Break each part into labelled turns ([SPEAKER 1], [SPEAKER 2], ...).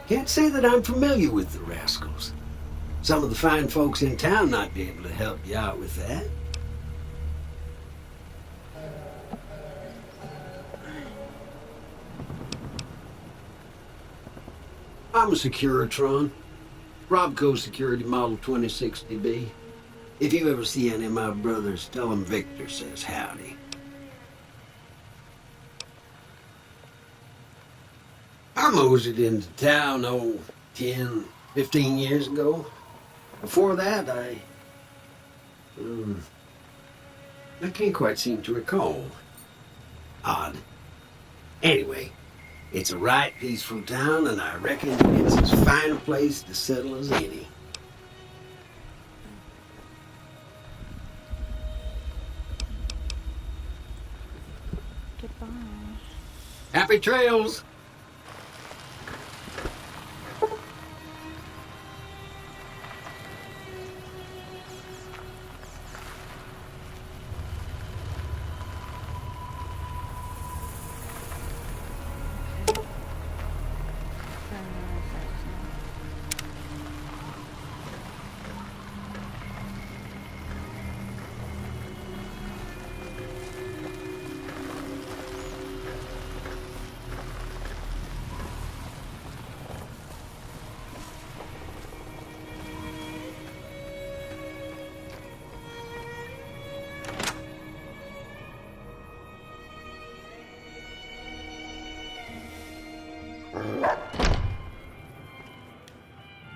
[SPEAKER 1] Can't say that I'm familiar with the rascals. Some of the fine folks in town might be able to help you out with that. I'm a Securitron. Robco Security Model 2060B. If you ever see any of my brothers, tell them Victor says howdy. I moseyed into town, 10, 15 years ago. Before that, I can't quite seem to recall. Odd. Anyway, it's a right peaceful town, and I reckon it's as fine a place to settle as any.
[SPEAKER 2] Goodbye.
[SPEAKER 1] Happy trails!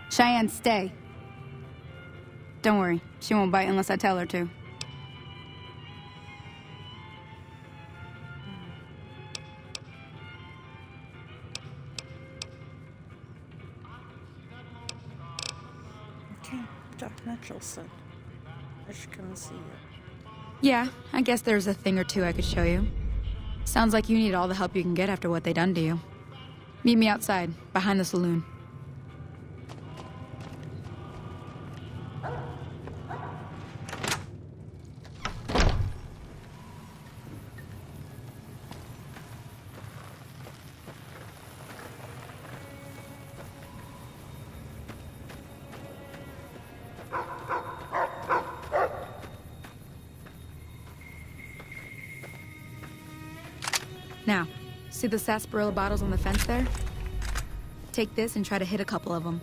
[SPEAKER 3] Cheyenne, stay. Don't worry, she won't bite unless I tell her to.
[SPEAKER 2] Okay, Dr. Mitchell said I should come and see you.
[SPEAKER 3] Yeah, I guess there's a thing or two I could show you. Sounds like you need all the help you can get after what they done to you. Meet me outside, behind the saloon. Now, see the sarsaparilla bottles on the fence there? Take this and try to hit a couple of them.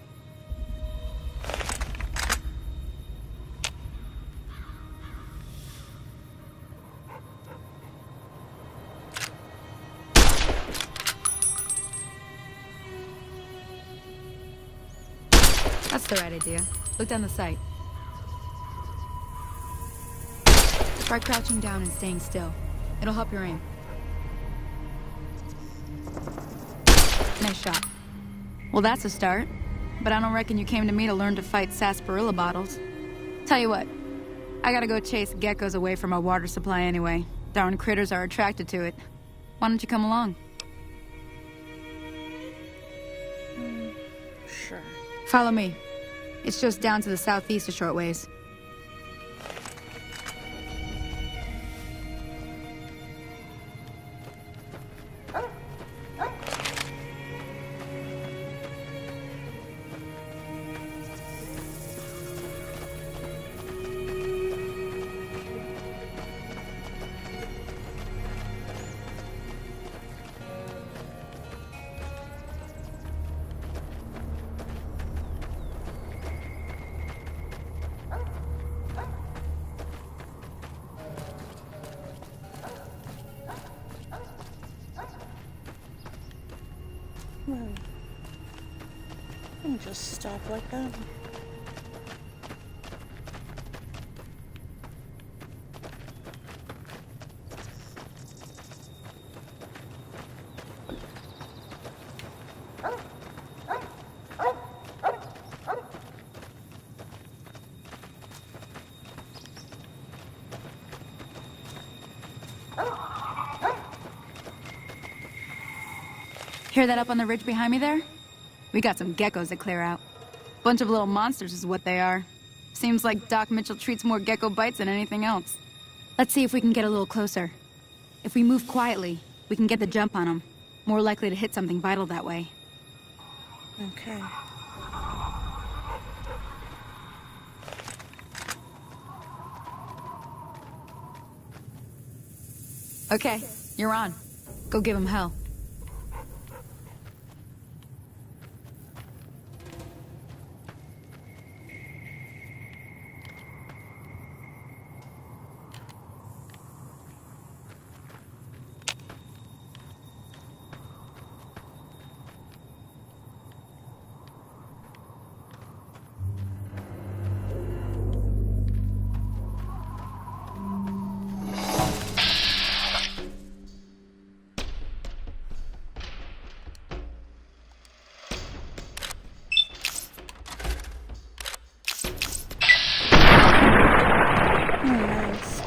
[SPEAKER 3] That's the right idea. Look down the sight. Try crouching down and staying still. It'll help your aim. Nice shot. Well, that's a start. But I don't reckon you came to me to learn to fight sarsaparilla bottles. Tell you what, I gotta go chase geckos away from our water supply anyway. Darn critters are attracted to it. Why don't you come along?
[SPEAKER 2] Sure.
[SPEAKER 3] Follow me. It's just down to the southeast a short ways.
[SPEAKER 2] Well, you just stop like that.
[SPEAKER 3] Hear that up on the ridge behind me there? We got some geckos to clear out. Bunch of little monsters is what they are. Seems like Doc Mitchell treats more gecko bites than anything else. Let's see if we can get a little closer. If we move quietly, we can get the jump on them. More likely to hit something vital that way.
[SPEAKER 2] Okay.
[SPEAKER 3] Okay, you're on. Go give him hell.
[SPEAKER 2] Nice.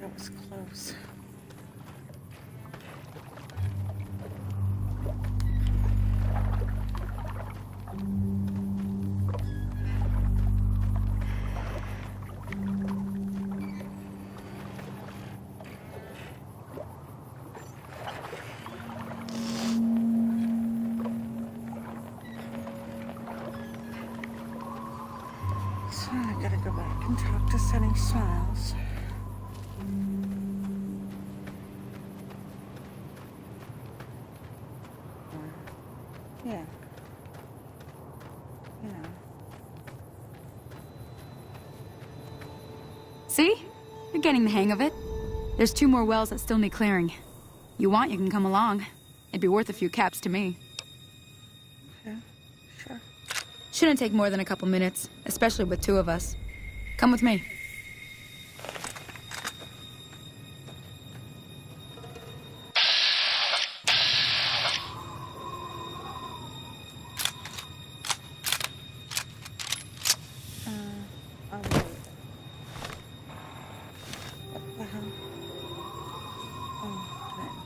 [SPEAKER 2] That was close. So I gotta go back and talk to Sunny Smiles. Yeah. You know.
[SPEAKER 3] See? You're getting the hang of it. There's 2 more wells that still need clearing. You want, you can come along. It'd be worth a few caps to me.
[SPEAKER 2] Okay. Sure.
[SPEAKER 3] Shouldn't take more than a couple minutes, especially with 2 of us. Come with me.
[SPEAKER 2] I'll wait. What the hell? Oh, dang.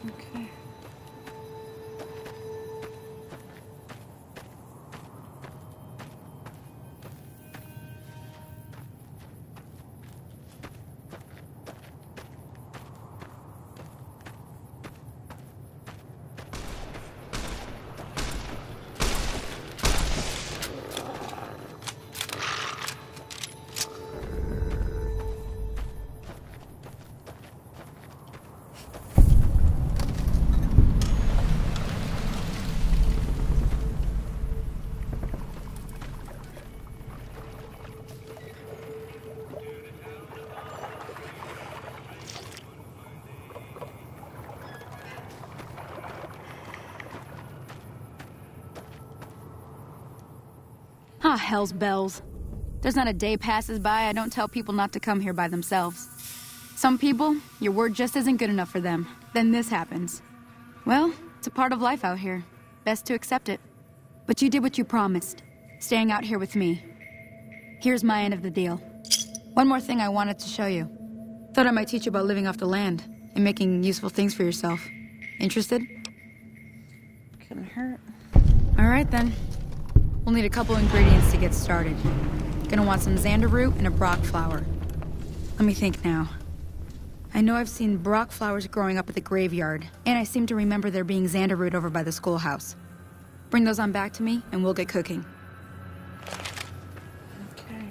[SPEAKER 2] Okay.
[SPEAKER 3] Ah, hell's bells. There's not a day passes by I don't tell people not to come here by themselves. Some people, your word just isn't good enough for them. Then this happens. Well, it's a part of life out here. Best to accept it. But you did what you promised, staying out here with me. Here's my end of the deal. One more thing I wanted to show you. Thought I might teach you about living off the land and making useful things for yourself. Interested?
[SPEAKER 2] Couldn't hurt.
[SPEAKER 3] All right, then. We'll need a couple ingredients to get started. Gonna want some xander root and a brock flower. Let me think now. I know I've seen brock flowers growing up at the graveyard, and I seem to remember there being xander root over by the schoolhouse. Bring those on back to me, and we'll get cooking.
[SPEAKER 2] Okay.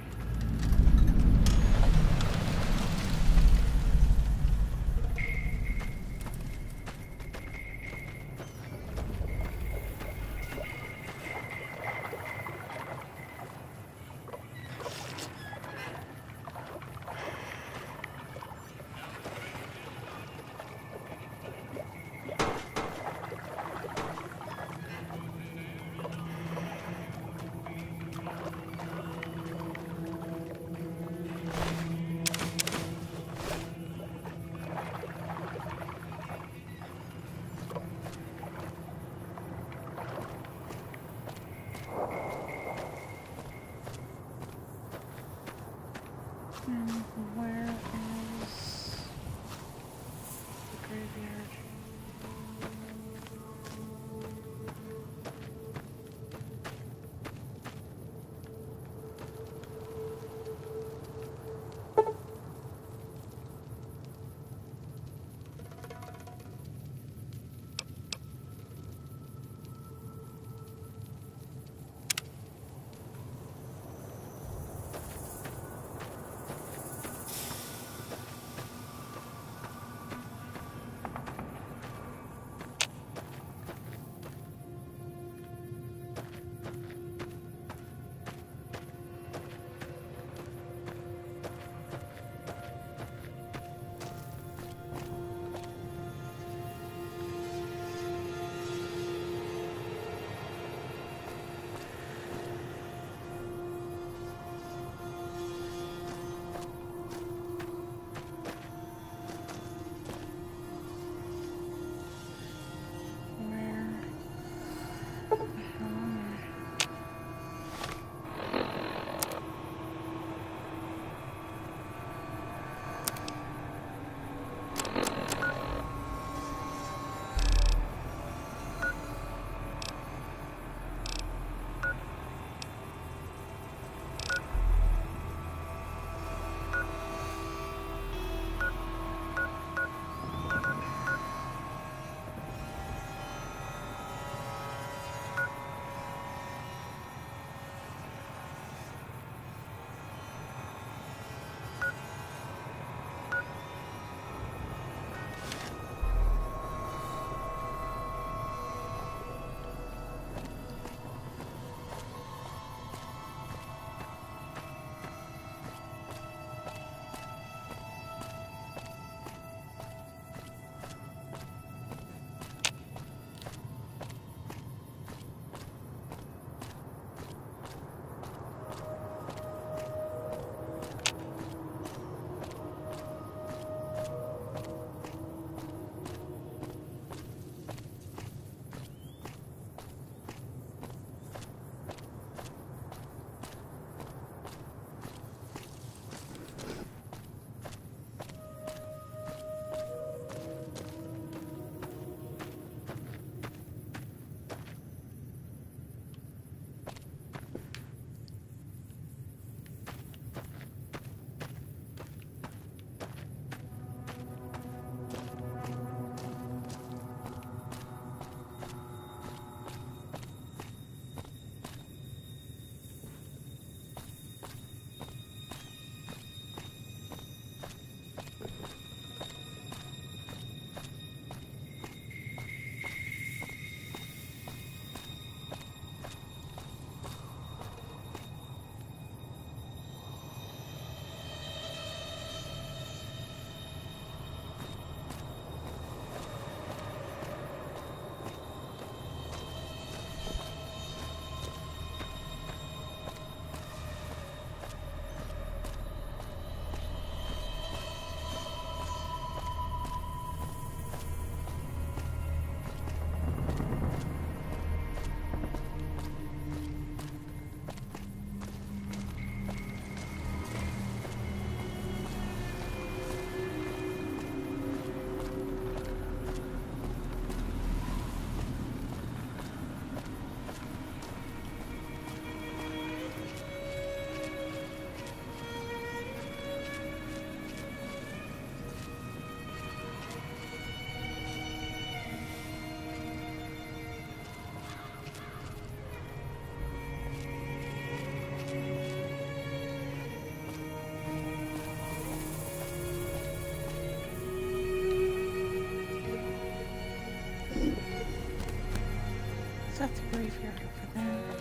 [SPEAKER 2] That's a graveyard over there.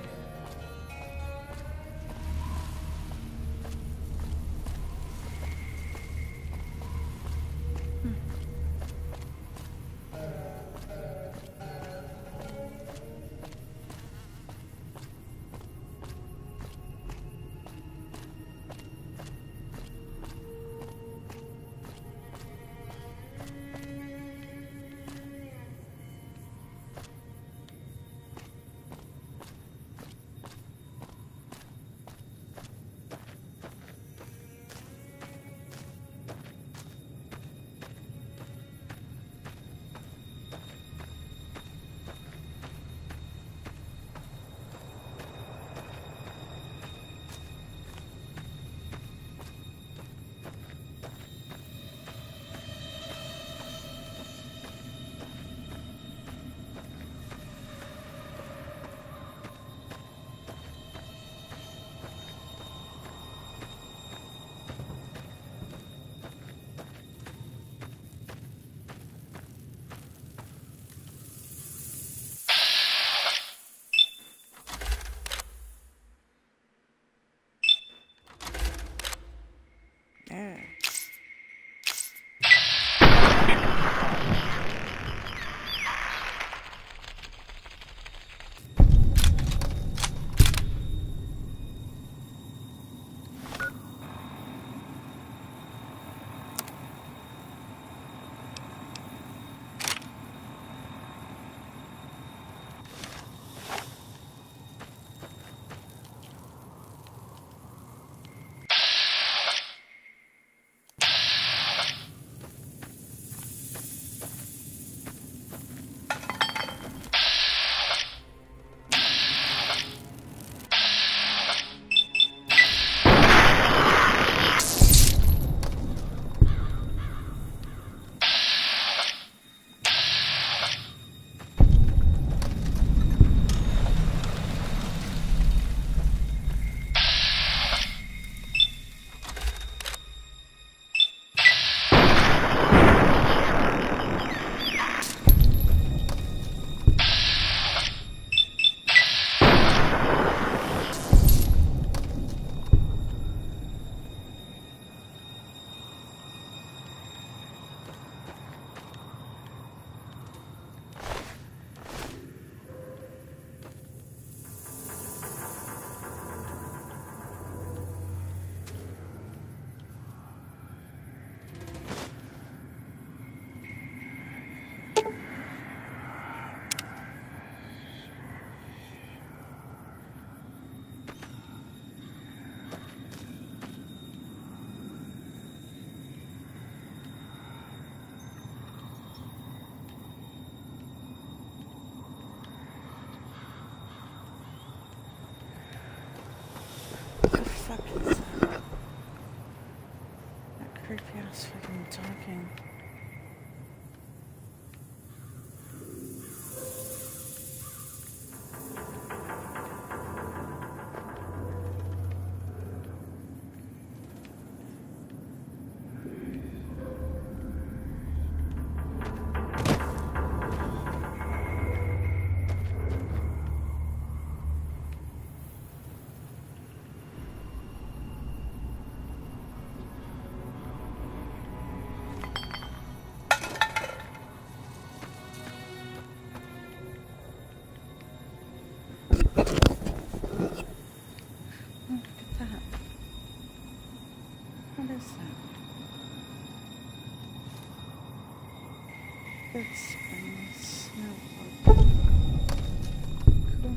[SPEAKER 2] looking. Oh, look at that. What is that? Good springs. No. Cool.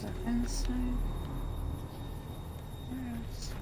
[SPEAKER 2] Is it inside? Or outside?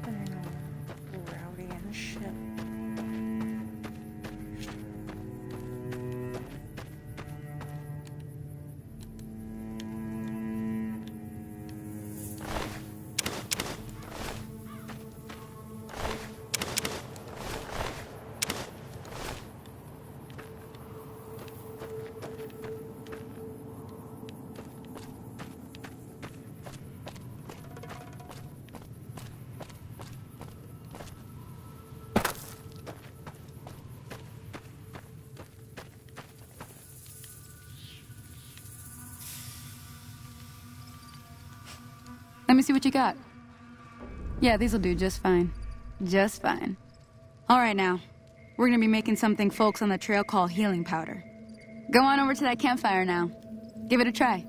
[SPEAKER 2] There it is. Getting all rowdy and shit.
[SPEAKER 3] Let me see what you got. Yeah, these'll do just fine. Just fine. All right, now. We're gonna be making something folks on the trail call healing powder. Go on over to that campfire now. Give it a try.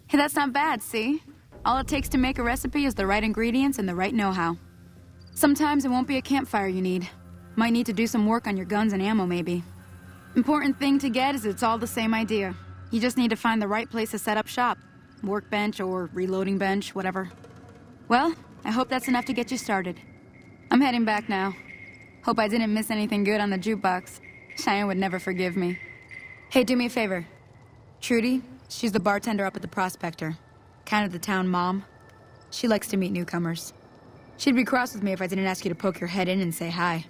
[SPEAKER 3] Hey, that's not bad, see? All it takes to make a recipe is the right ingredients and the right know-how. Sometimes it won't be a campfire you need. Might need to do some work on your guns and ammo, maybe. Important thing to get is it's all the same idea. You just need to find the right place to set up shop. Workbench or reloading bench, whatever. Well, I hope that's enough to get you started. I'm heading back now. Hope I didn't miss anything good on the jukebox. Cheyenne would never forgive me. Hey, do me a favor. Trudy, she's the bartender up at the Prospector. Kind of the town mom. She likes to meet newcomers. She'd be cross with me if I didn't ask you to poke your head in and say hi.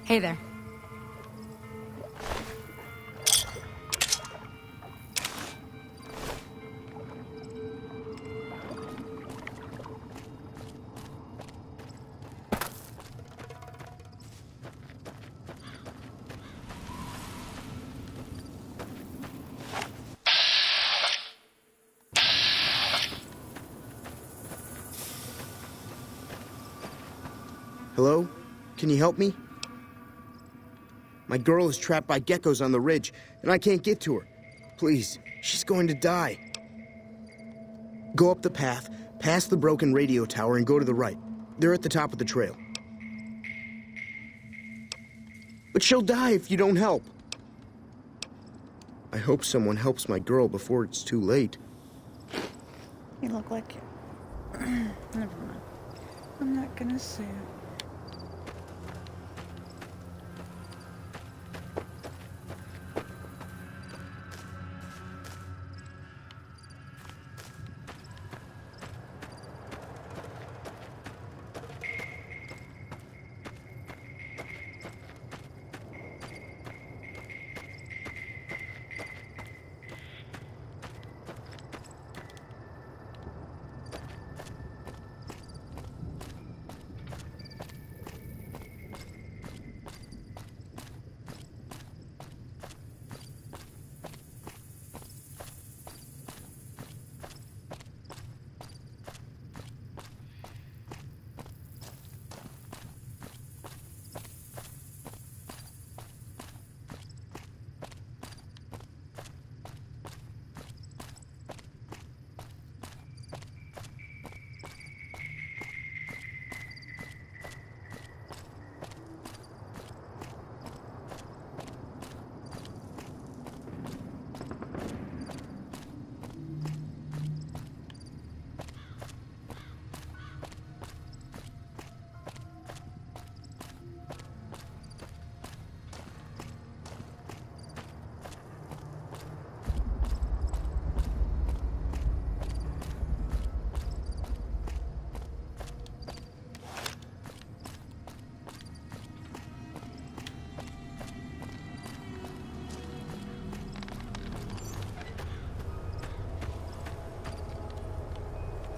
[SPEAKER 3] Hey there.
[SPEAKER 4] Hello? Can you help me? My girl is trapped by geckos on the ridge, and I can't get to her. Please, she's going to die. Go up the path, past the broken radio tower, and go to the right. They're at the top of the trail. But she'll die if you don't help. I hope someone helps my girl before it's too late.
[SPEAKER 2] You look like it. Never mind. I'm not gonna say it.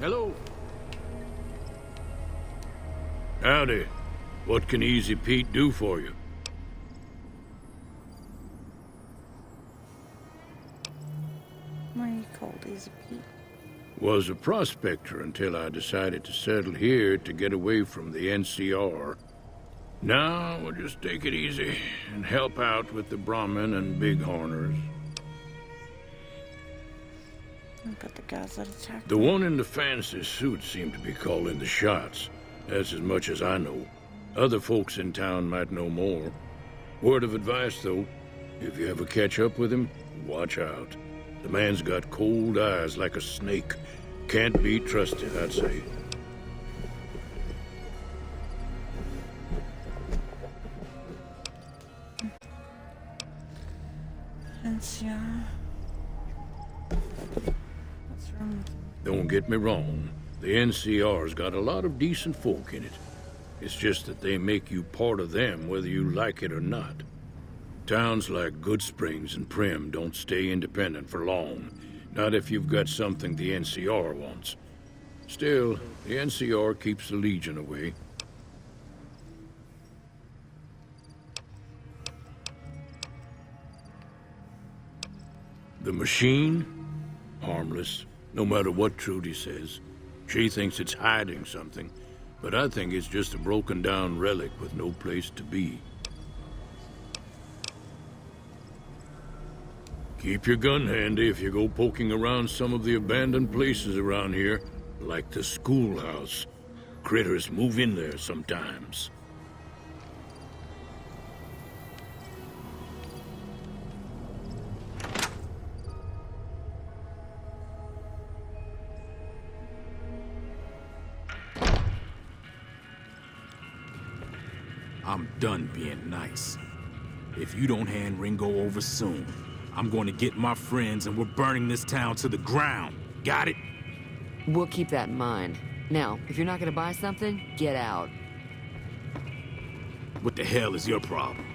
[SPEAKER 5] Hello? Howdy. What can Easy Pete do for you?
[SPEAKER 2] Why are you called Easy Pete?
[SPEAKER 5] Was a prospector until I decided to settle here to get away from the NCR. Now we'll just take it easy and help out with the Brahmin and Bighorners.
[SPEAKER 2] But the guys that attacked
[SPEAKER 5] The
[SPEAKER 2] me.
[SPEAKER 5] one in the fancy suit seemed to be calling the shots. That's as much as I know. Other folks in town might know more. Word of advice, though, if you ever catch up with him, watch out. The man's got cold eyes like a snake. Can't be trusted, I'd say.
[SPEAKER 2] NCR. What's wrong with them?
[SPEAKER 5] Don't get me wrong. The NCR's got a lot of decent folk in it. It's just that they make you part of them whether you like it or not. Towns like Good Springs and Prim don't stay independent for long. Not if you've got something the NCR wants. Still, the NCR keeps the Legion away. The machine? Harmless, no matter what Trudy says. She thinks it's hiding something, but I think it's just a broken down relic with no place to be. Keep your gun handy if you go poking around some of the abandoned places around here, like the schoolhouse. Critters move in there sometimes.
[SPEAKER 6] I'm done being nice. If you don't hand Ringo over soon, I'm going to get my friends and we're burning this town to the ground. Got it?
[SPEAKER 7] We'll keep that in mind. Now, if you're not gonna buy something, get out.
[SPEAKER 6] What the hell is your problem?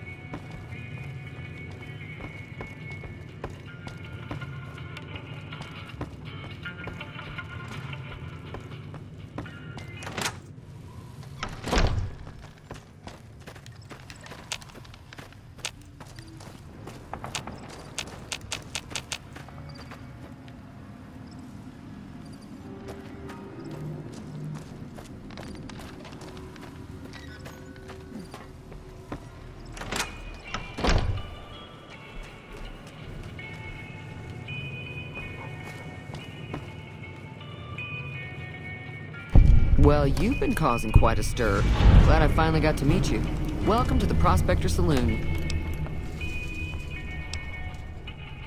[SPEAKER 7] Well, you've been causing quite a stir. Glad I finally got to meet you. Welcome to the Prospector Saloon.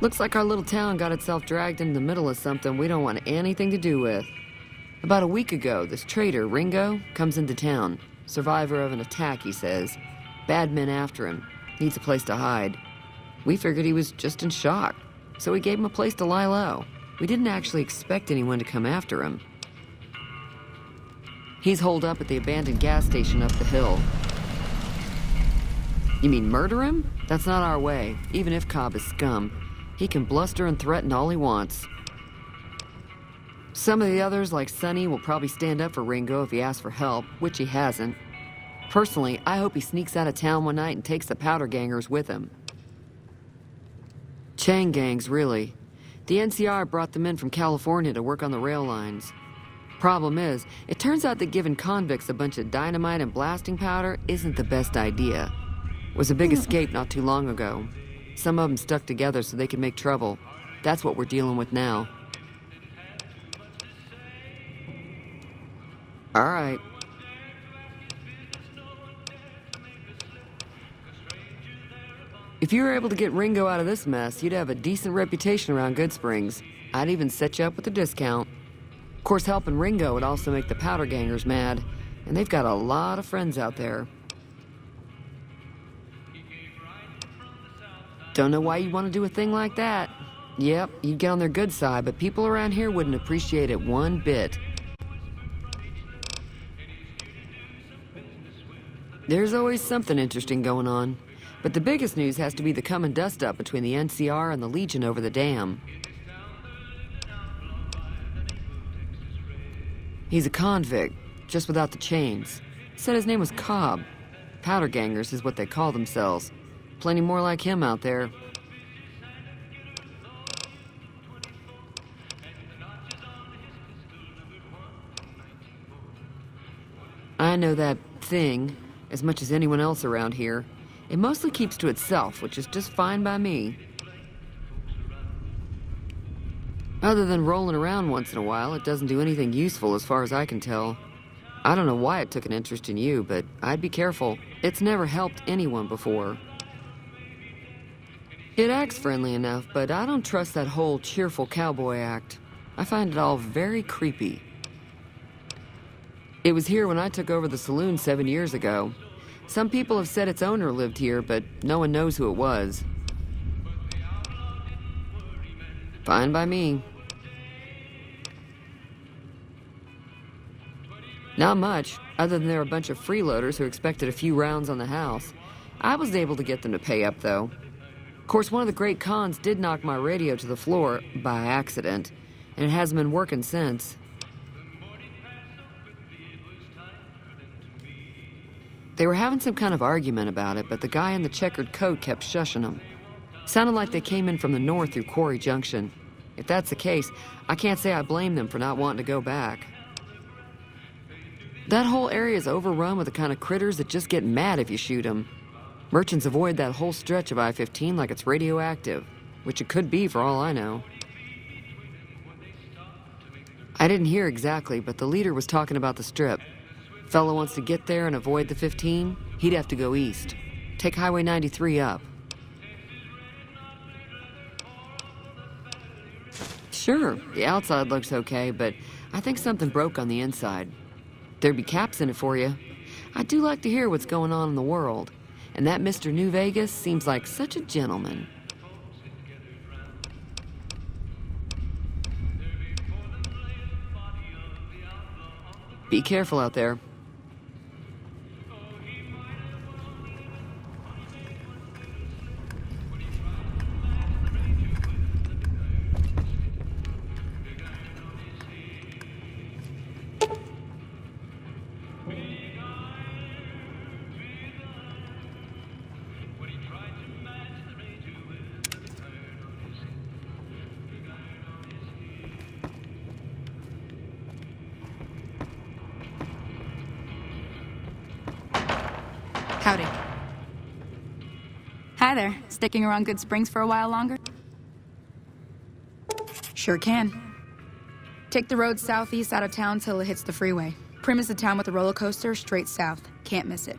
[SPEAKER 7] Looks like our little town got itself dragged into the middle of something we don't want anything to do with. About a week ago, this traitor, Ringo, comes into town. Survivor of an attack, he says. Bad men after him. Needs a place to hide. We figured he was just in shock, so we gave him a place to lie low. We didn't actually expect anyone to come after him. He's holed up at the abandoned gas station up the hill. You mean murder him? That's not our way, even if Cobb is scum. He can bluster and threaten all he wants. Some of the others, like Sonny, will probably stand up for Ringo if he asks for help, which he hasn't. Personally, I hope he sneaks out of town one night and takes the powder gangers with him. Chain gangs, really. The NCR brought them in from California to work on the rail lines. Problem is, it turns out that giving convicts a bunch of dynamite and blasting powder isn't the best idea. Was a big escape not too long ago. Some of them stuck together so they could make trouble. That's what we're dealing with now. All right. If you were able to get Ringo out of this mess, you'd have a decent reputation around Good Springs. I'd even set you up with a discount. Of course, helping Ringo would also make the powder gangers mad, and they've got a lot of friends out there. Don't know why you want to do a thing like that. Yep, you'd get on their good side, but people around here wouldn't appreciate it one bit. There's always something interesting going on, but the biggest news has to be the come and dust up between the NCR and the Legion over the dam. He's a convict, just without the chains. Said his name was Cobb. Powder gangers is what they call themselves. Plenty more like him out there. I know that thing as much as anyone else around here. It mostly keeps to itself, which is just fine by me. Other than rolling around once in a while, it doesn't do anything useful as far as I can tell. I don't know why it took an interest in you, but I'd be careful. It's never helped anyone before. It acts friendly enough, but I don't trust that whole cheerful cowboy act. I find it all very creepy. It was here when I took over the saloon 7 years ago. Some people have said its owner lived here, but no one knows who it was. Fine by me. Not much, other than there were a bunch of freeloaders who expected a few rounds on the house. I was able to get them to pay up, though. Of course, one of the great cons did knock my radio to the floor by accident, and it hasn't been working since. They were having some kind of argument about it, but the guy in the checkered coat kept shushing them. Sounded like they came in from the north through Quarry Junction. If that's the case, I can't say I blame them for not wanting to go back. That whole area is overrun with the kind of critters that just get mad if you shoot them. Merchants avoid that whole stretch of I-15 like it's radioactive, which it could be for all I know. I didn't hear exactly, but the leader was talking about the strip. Fellow wants to get there and avoid the 15, he'd have to go east. Take Highway 93 up. Sure, the outside looks okay, but I think something broke on the inside. There'd be caps in it for you. I do like to hear what's going on in the world, and that Mr. New Vegas seems like such a gentleman. Be careful out there.
[SPEAKER 3] Howdy. Hi there. Sticking around Good Springs for a while longer? Sure can. Take the road southeast out of town till it hits the freeway. Prim is the town with the roller coaster, straight south. Can't miss it.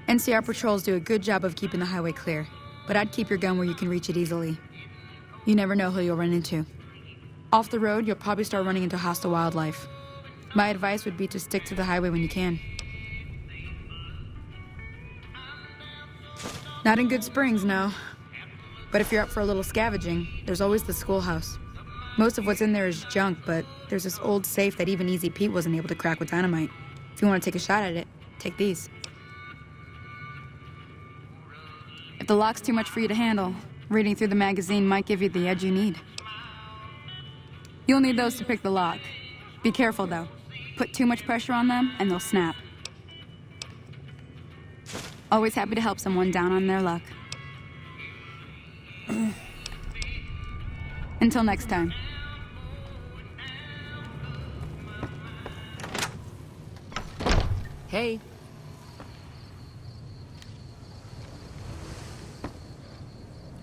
[SPEAKER 3] NCR patrols do a good job of keeping the highway clear, but I'd keep your gun where you can reach it easily. You never know who you'll run into. Off the road, you'll probably start running into hostile wildlife. My advice would be to stick to the highway when you can. Not in Good Springs, no. But if you're up for a little scavenging, there's always the schoolhouse. Most of what's in there is junk, but there's this old safe that even Easy Pete wasn't able to crack with dynamite. If you want to take a shot at it, take these. If the lock's too much for you to handle, reading through the magazine might give you the edge you need. You'll need those to pick the lock. Be careful, though. Put too much pressure on them, and they'll snap. Always happy to help someone down on their luck. Until next time.
[SPEAKER 7] Hey.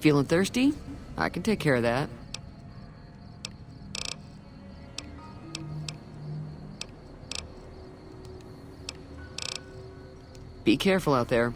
[SPEAKER 7] Feeling thirsty? I can take care of that. Be careful out there.